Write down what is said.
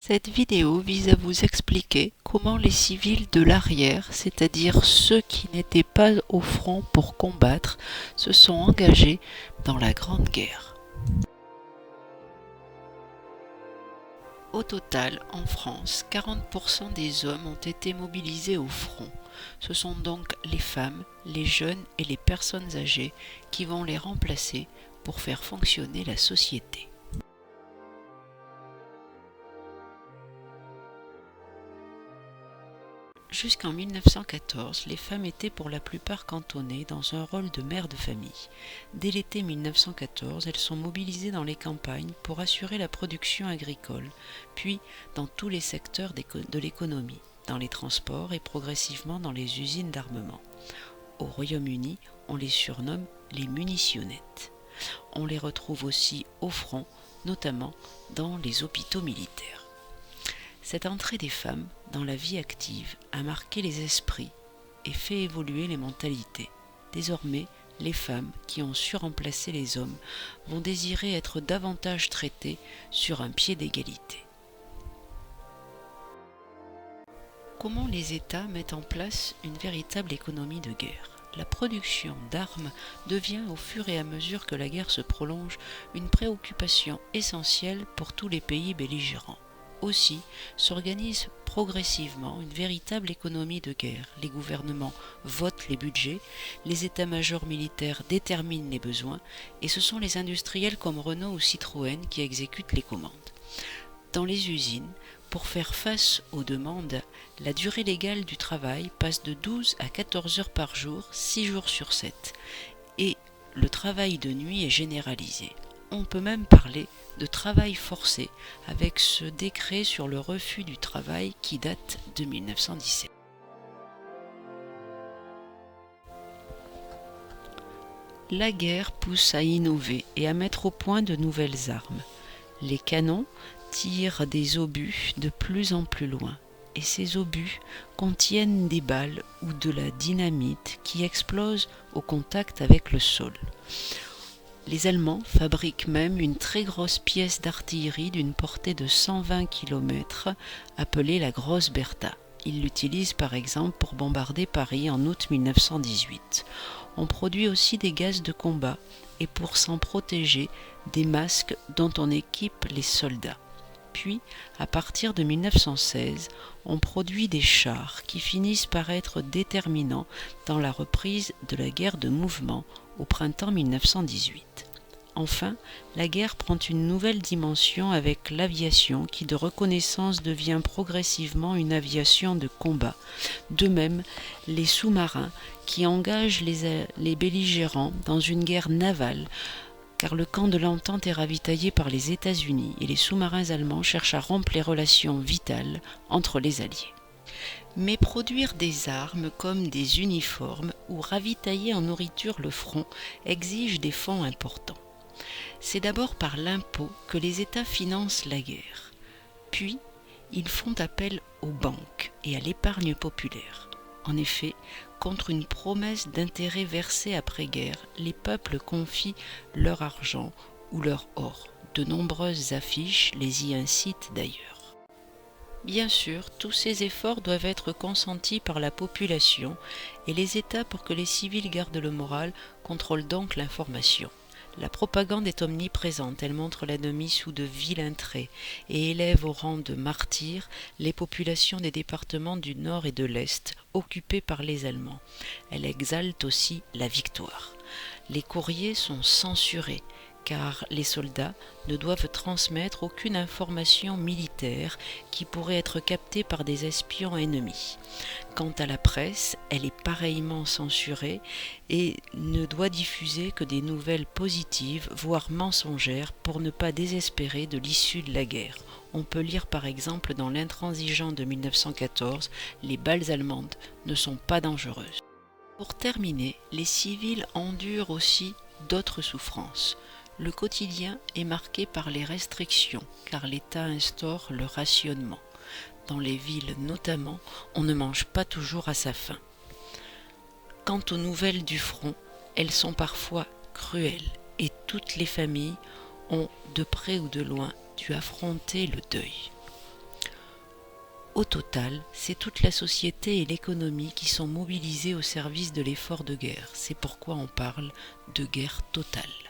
Cette vidéo vise à vous expliquer comment les civils de l'arrière, c'est-à-dire ceux qui n'étaient pas au front pour combattre, se sont engagés dans la Grande Guerre. Au total, en France, 40% des hommes ont été mobilisés au front. Ce sont donc les femmes, les jeunes et les personnes âgées qui vont les remplacer pour faire fonctionner la société. Jusqu'en 1914, les femmes étaient pour la plupart cantonnées dans un rôle de mère de famille. Dès l'été 1914, elles sont mobilisées dans les campagnes pour assurer la production agricole, puis dans tous les secteurs de l'économie, dans les transports et progressivement dans les usines d'armement. Au Royaume-Uni, on les surnomme les munitionnettes. On les retrouve aussi au front, notamment dans les hôpitaux militaires. Cette entrée des femmes dans la vie active a marqué les esprits et fait évoluer les mentalités. Désormais, les femmes qui ont su remplacer les hommes vont désirer être davantage traitées sur un pied d'égalité. Comment les États mettent en place une véritable économie de guerre ? La production d'armes devient au fur et à mesure que la guerre se prolonge une préoccupation essentielle pour tous les pays belligérants. Aussi s'organise progressivement une véritable économie de guerre. Les gouvernements votent les budgets, les états-majors militaires déterminent les besoins et ce sont les industriels comme Renault ou Citroën qui exécutent les commandes. Dans les usines, pour faire face aux demandes, la durée légale du travail passe de 12 à 14 heures par jour, 6 jours sur 7, et le travail de nuit est généralisé. On peut même parler de travail forcé avec ce décret sur le refus du travail qui date de 1917. La guerre pousse à innover et à mettre au point de nouvelles armes. Les canons tirent des obus de plus en plus loin et ces obus contiennent des balles ou de la dynamite qui explosent au contact avec le sol. Les Allemands fabriquent même une très grosse pièce d'artillerie d'une portée de 120 km appelée la Grosse Bertha. Ils l'utilisent par exemple pour bombarder Paris en août 1918. On produit aussi des gaz de combat et pour s'en protéger, des masques dont on équipe les soldats. Puis, à partir de 1916, on produit des chars qui finissent par être déterminants dans la reprise de la guerre de mouvement au printemps 1918. Enfin, la guerre prend une nouvelle dimension avec l'aviation qui de reconnaissance devient progressivement une aviation de combat. De même, les sous-marins qui engagent les belligérants dans une guerre navale car le camp de l'entente est ravitaillé par les États-Unis et les sous-marins allemands cherchent à rompre les relations vitales entre les alliés. Mais produire des armes comme des uniformes ou ravitailler en nourriture le front exige des fonds importants. C'est d'abord par l'impôt que les États financent la guerre. Puis, ils font appel aux banques et à l'épargne populaire. En effet, contre une promesse d'intérêt versé après-guerre, les peuples confient leur argent ou leur or. De nombreuses affiches les y incitent d'ailleurs. Bien sûr, tous ces efforts doivent être consentis par la population et les États pour que les civils gardent le moral contrôlent donc l'information. La propagande est omniprésente, elle montre l'ennemi sous de vilains traits et élève au rang de martyrs les populations des départements du Nord et de l'Est, occupés par les Allemands. Elle exalte aussi la victoire. Les courriers sont censurés, car les soldats ne doivent transmettre aucune information militaire qui pourrait être captée par des espions ennemis. Quant à la presse, elle est pareillement censurée et ne doit diffuser que des nouvelles positives, voire mensongères, pour ne pas désespérer de l'issue de la guerre. On peut lire par exemple dans l'Intransigeant de 1914 « Les balles allemandes ne sont pas dangereuses ». Pour terminer, les civils endurent aussi d'autres souffrances. Le quotidien est marqué par les restrictions, car l'État instaure le rationnement. Dans les villes notamment, on ne mange pas toujours à sa faim. Quant aux nouvelles du front, elles sont parfois cruelles, et toutes les familles ont, de près ou de loin, dû affronter le deuil. Au total, c'est toute la société et l'économie qui sont mobilisées au service de l'effort de guerre. C'est pourquoi on parle de guerre totale.